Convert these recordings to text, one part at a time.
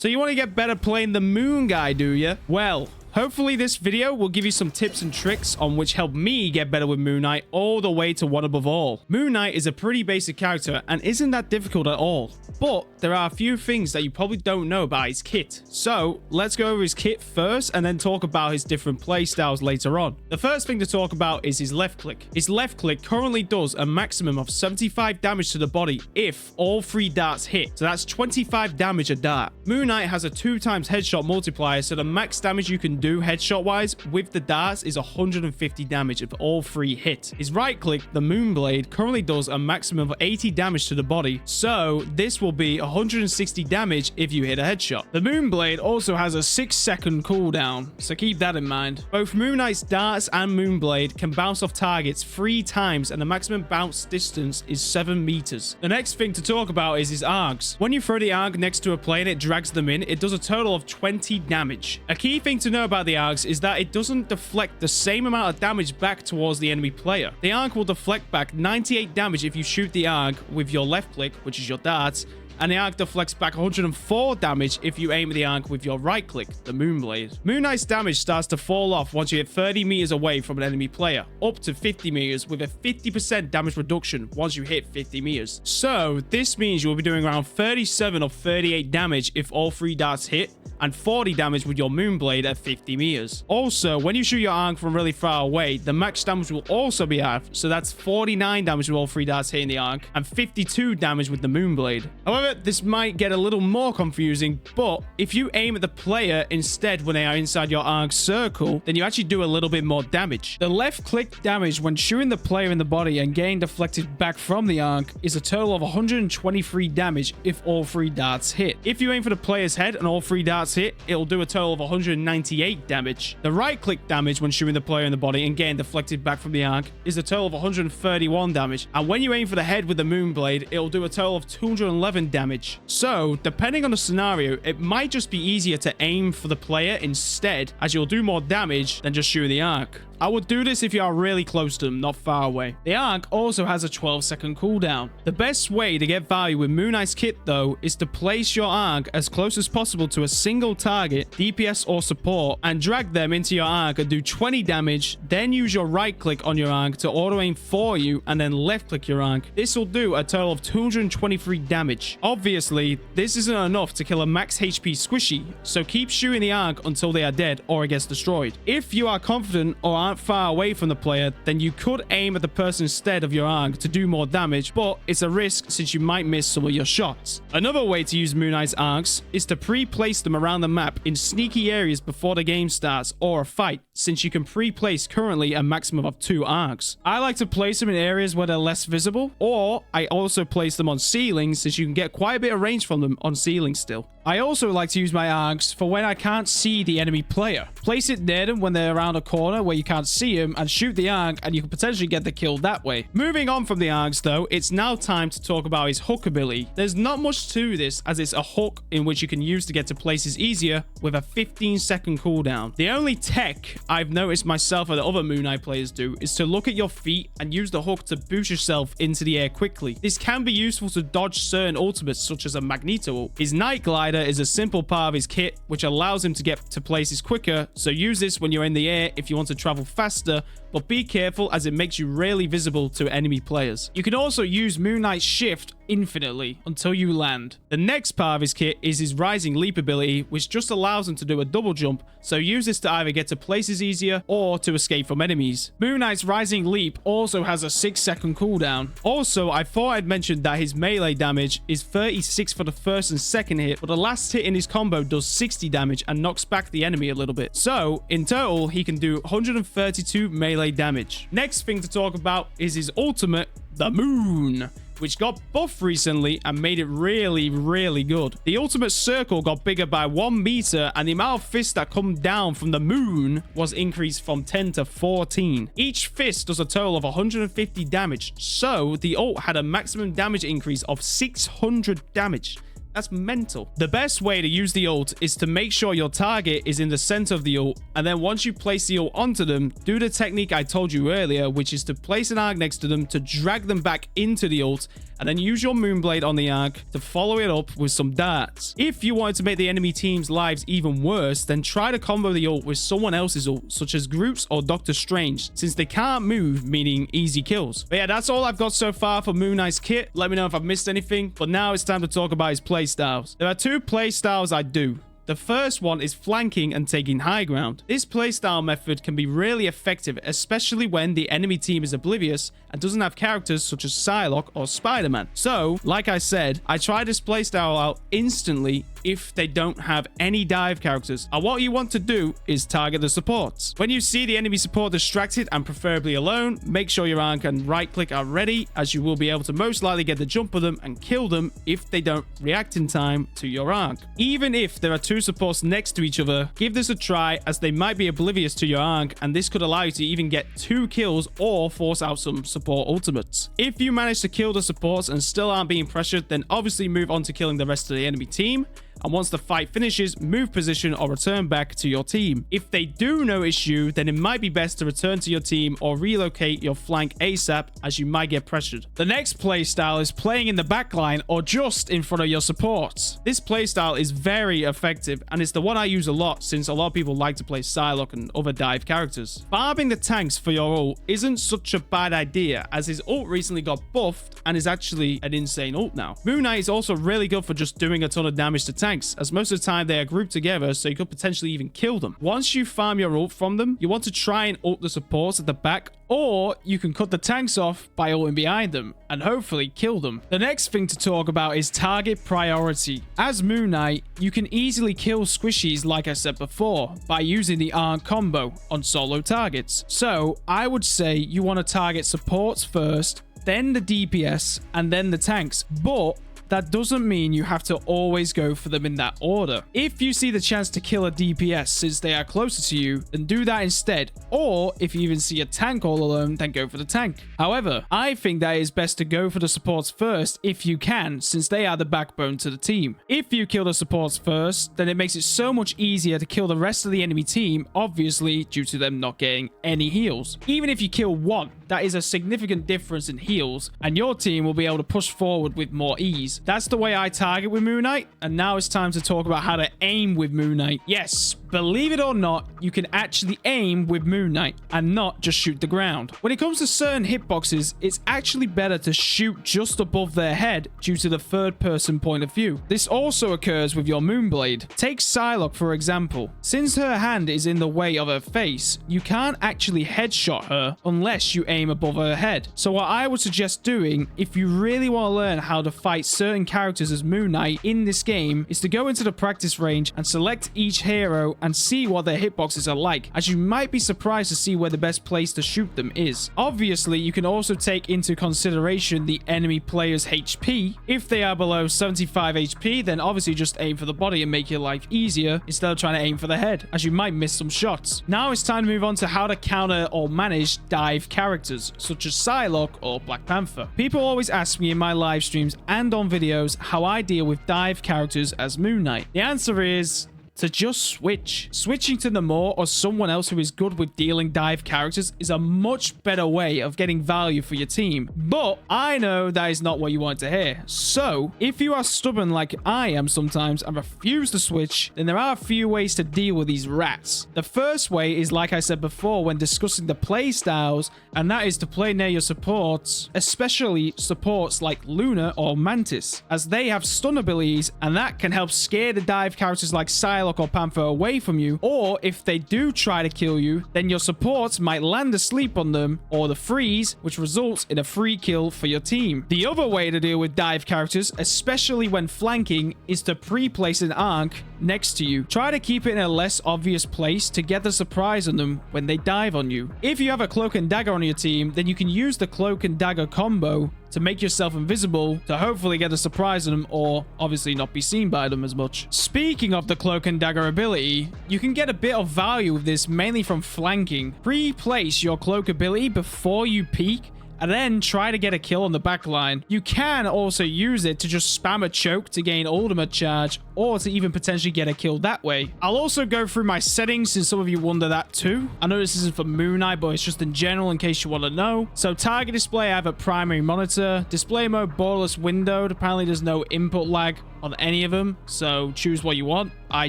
So you want to get better playing the Moon guy, do you? Well, hopefully this video will give you some tips and tricks on which help me get better with Moon Knight all the way to one above all. Moon Knight is a pretty basic character and isn't that difficult at all. But there are a few things that you probably don't know about his kit. So let's go over his kit first and then talk about his different playstyles later on. The first thing to talk about is his left click. His left click currently does a maximum of 75 damage to the body if all 3 darts hit. So that's 25 damage a dart. Moon Knight has a 2x headshot multiplier, so the max damage you can do headshot wise with the darts is 150 damage if all 3 hit. His right click, the Moonblade, currently does a maximum of 80 damage to the body, so this will be 160 damage if you hit a headshot. The Moonblade also has a 6-second cooldown, so keep that in mind. Both Moon Knight's darts and Moonblade can bounce off targets 3 times and the maximum bounce distance is 7 meters. The next thing to talk about is his Ankhs. When you throw the Ankh next to a player and it drags them in, it does a total of 20 damage. A key thing to know about the Ankhs is that it doesn't deflect the same amount of damage back towards the enemy player. The Ankh will deflect back 98 damage if you shoot the Ankh with your left click, which is your darts, and the Ankh deflects back 104 damage if you aim at the Ankh with your right click, the Moonblade. Moon Knight's damage starts to fall off once you hit 30 meters away from an enemy player, up to 50 meters with a 50% damage reduction once you hit 50 meters. So this means you will be doing around 37 or 38 damage if all 3 darts hit, and 40 damage with your Moonblade at 50 meters. Also, when you shoot your Ankh from really far away, the max damage will also be half, so that's 49 damage with all 3 darts hitting the Ankh, and 52 damage with the Moonblade. However, this might get a little more confusing, but if you aim at the player instead when they are inside your Ankh circle, then you actually do a little bit more damage. The left click damage when shooting the player in the body and getting deflected back from the Ankh is a total of 123 damage if all 3 darts hit. If you aim for the player's head and all 3 darts hit, it'll do a total of 198 damage. The right click damage when shooting the player in the body and getting deflected back from the Ankh is a total of 131 damage. And when you aim for the head with the Moonblade, it'll do a total of 211 damage. So, depending on the scenario, it might just be easier to aim for the player instead, as you'll do more damage than just shooting the Ankh. I would do this if you are really close to them, not far away. The Ankh also has a 12-second cooldown. The best way to get value with Moon Knight's kit, though, is to place your Ankh as close as possible to a single target, DPS or support, and drag them into your Ankh and do 20 damage, then use your right click on your Ankh to auto-aim for you, and then left click your Ankh. This will do a total of 223 damage. Obviously, this isn't enough to kill a max HP squishy, so keep shooting the Ankh until they are dead or it gets destroyed. If you are confident or aren't far away from the player, then you could aim at the person instead of your Ankh to do more damage, but it's a risk since you might miss some of your shots. Another way to use Moon Knight's Ankhs is to pre-place them around the map in sneaky areas before the game starts or a fight, since you can pre-place currently a maximum of 2 Ankhs. I like to place them in areas where they're less visible, or I also place them on ceilings since you can get quite a bit of range from them on ceilings still. I also like to use my Ankhs for when I can't see the enemy player. Place it near them when they're around a corner where you can't see them and shoot the Ankh, and you can potentially get the kill that way. Moving on from the Ankhs though, it's now time to talk about his hook ability. There's not much to this as it's a hook in which you can use to get to places easier with a 15-second cooldown. The only tech I've noticed myself and the other Moon Knight players do is to look at your feet and use the hook to boost yourself into the air quickly. This can be useful to dodge certain ultimates such as a Magneto ult. His Night Glider is a simple part of his kit which allows him to get to places quicker, so use this when you're in the air if you want to travel faster, but be careful as it makes you rarely visible to enemy players. You can also use Moon Knight's shift infinitely until you land. The next part of his kit is his Rising Leap ability, which just allows him to do a double jump, so use this to either get to places easier or to escape from enemies. Moon Knight's Rising Leap also has a 6-second cooldown. Also, I thought I'd mentioned that his melee damage is 36 for the first and second hit, but the last hit in his combo does 60 damage and knocks back the enemy a little bit. So, in total, he can do 132 melee damage. Next thing to talk about is his ultimate, the Moon, which got buffed recently and made it really, really good. The ultimate circle got bigger by 1 meter, and the amount of fists that come down from the Moon was increased from 10 to 14. Each fist does a total of 150 damage, so the ult had a maximum damage increase of 600 damage. That's mental. The best way to use the ult is to make sure your target is in the center of the ult, and then once you place the ult onto them, do the technique I told you earlier, which is to place an Ankhs next to them to drag them back into the ult, and then use your Moonblade on the Ankh to follow it up with some darts. If you wanted to make the enemy team's lives even worse, then try to combo the ult with someone else's ult, such as Groot's or Doctor Strange, since they can't move, meaning easy kills. But yeah, that's all I've got so far for Moon Knight's kit. Let me know if I've missed anything, but now it's time to talk about his playstyles. There are two playstyles I do. The first one is flanking and taking high ground. This playstyle method can be really effective, especially when the enemy team is oblivious and doesn't have characters such as Psylocke or Spider-Man. So, like I said, I try this playstyle out instantly if they don't have any dive characters. And what you want to do is target the supports. When you see the enemy support distracted and preferably alone, make sure your Ankh and right click are ready, as you will be able to most likely get the jump on them and kill them if they don't react in time to your Ankh. Even if there are two supports next to each other, give this a try, as they might be oblivious to your Ankh, and this could allow you to even get 2 kills or force out some support ultimates. If you manage to kill the supports and still aren't being pressured, then obviously move on to killing the rest of the enemy team. And once the fight finishes, move position or return back to your team. If they do notice you, then it might be best to return to your team or relocate your flank ASAP, as you might get pressured. The next playstyle is playing in the backline or just in front of your supports. This playstyle is very effective, and it's the one I use a lot, since a lot of people like to play Psylocke and other dive characters. Farming the tanks for your ult isn't such a bad idea, as his ult recently got buffed and is actually an insane ult now. Moon Knight is also really good for just doing a ton of damage to tanks, as most of the time they are grouped together, so you could potentially even kill them. Once you farm your ult from them, you want to try and ult the supports at the back, or you can cut the tanks off by ulting behind them and hopefully kill them. The next thing to talk about is target priority. As Moon Knight, you can easily kill squishies, like I said before, by using the Cloak Combo on solo targets. So I would say you want to target supports first, then the DPS, and then the tanks. But that doesn't mean you have to always go for them in that order. If you see the chance to kill a DPS since they are closer to you, then do that instead. Or if you even see a tank all alone, then go for the tank. However, I think that it is best to go for the supports first if you can, since they are the backbone to the team. If you kill the supports first, then it makes it so much easier to kill the rest of the enemy team, obviously due to them not getting any heals. Even if you kill one, that is a significant difference in heals, and your team will be able to push forward with more ease. That's the way I target with Moon Knight, and now it's time to talk about how to aim with Moon Knight. Yes, believe it or not, you can actually aim with Moon Knight and not just shoot the ground. When it comes to certain hitboxes, it's actually better to shoot just above their head due to the third-person point of view. This also occurs with your Moonblade. Take Psylocke for example. Since her hand is in the way of her face, you can't actually headshot her unless you aim above her head. So what I would suggest doing, if you really want to learn how to fight certain characters as Moon Knight in this game, is to go into the practice range and select each hero and see what their hitboxes are like, as you might be surprised to see where the best place to shoot them is. Obviously, you can also take into consideration the enemy player's HP. If they are below 75 HP, then obviously just aim for the body and make your life easier instead of trying to aim for the head, as you might miss some shots. Now it's time to move on to how to counter or manage dive characters, such as Psylocke or Black Panther. People always ask me in my live streams and on videos how I deal with dive characters as Moon Knight. The answer is to just switch. Switching to Namor or someone else who is good with dealing dive characters is a much better way of getting value for your team. But I know that is not what you want to hear. So if you are stubborn like I am sometimes and refuse to switch, then there are a few ways to deal with these rats. The first way is, like I said before when discussing the play styles, and that is to play near your supports, especially supports like Luna or Mantis, as they have stun abilities, and that can help scare the dive characters like Psylocke or Panther away from you. Or if they do try to kill you, then your supports might land asleep on them or the freeze, which results in a free kill for your team. The other way to deal with dive characters, especially when flanking, is to pre-place an Ankh next to you. Try to keep it in a less obvious place to get the surprise on them when they dive on you. If you have a Cloak and Dagger on your team, then you can use the Cloak and Dagger combo to make yourself invisible to hopefully get a surprise on them, or obviously not be seen by them as much. Speaking of the Cloak and Dagger ability, you can get a bit of value with this mainly from flanking. Pre-place your cloak ability before you peek, and then try to get a kill on the back line. You can also use it to just spam a choke to gain ultimate charge, or to even potentially get a kill that way. I'll also go through my settings since some of you wonder that too. I know this isn't for Moon Knight, but it's just in general in case you want to know. So target display, I have a primary monitor. Display mode, borderless windowed. Apparently there's no input lag on any of them, so choose what you want. I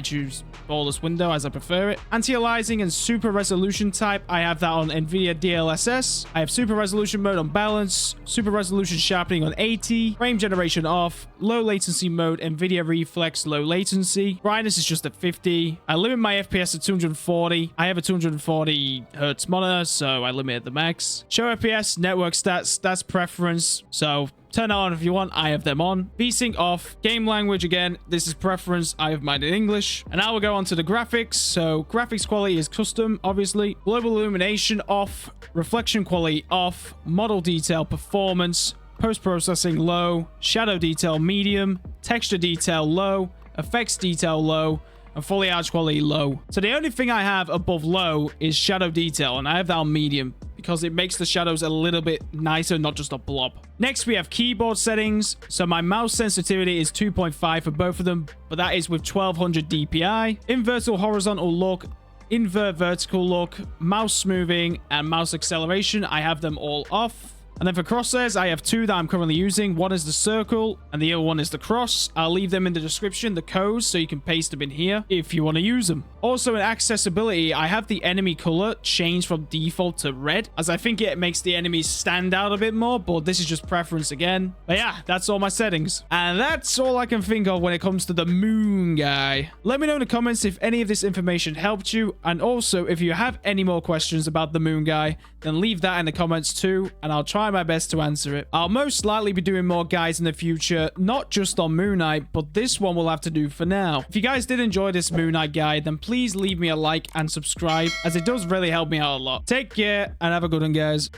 choose borderless window as I prefer it. Anti-aliasing and super resolution type, I have that on NVIDIA DLSS. I have super resolution mode on balance, super resolution sharpening on 80, frame generation off, low latency mode, NVIDIA reflex low latency. Brightness is just at 50. I limit my FPS to 240. I have a 240 hertz monitor, so I limit it at the max. Show FPS, network stats, that's preference, so turn on if you want. I have them on. VSync off. Game language, again, this is preference. I have mine in English. And now we'll go on to the graphics. So graphics quality is custom, obviously. Global illumination off. Reflection quality off. Model detail performance. Post-processing low. Shadow detail medium. Texture detail low. Effects detail low. And foliage quality low. So the only thing I have above low is shadow detail, and I have that on medium because it makes the shadows a little bit nicer, not just a blob. Next, we have keyboard settings. So my mouse sensitivity is 2.5 for both of them, but that is with 1200 DPI. Invert or horizontal look, invert vertical look, mouse smoothing, and mouse acceleration, I have them all off. And then for crosshairs, I have two that I'm currently using. One is the circle, and the other one is the cross. I'll leave them in the description, the codes, so you can paste them in here if you want to use them. Also, in accessibility, I have the enemy color changed from default to red, as I think it makes the enemies stand out a bit more, but this is just preference again. But yeah, that's all my settings. And that's all I can think of when it comes to the Moon guy. Let me know in the comments if any of this information helped you, and also if you have any more questions about the Moon guy, then leave that in the comments too, and I'll try my best to answer it. I'll most likely be doing more guides in the future, not just on Moon Knight, but this one will have to do for now. If you guys did enjoy this Moon Knight guide, then please leave me a like and subscribe, as it does really help me out a lot. Take care and have a good one, guys.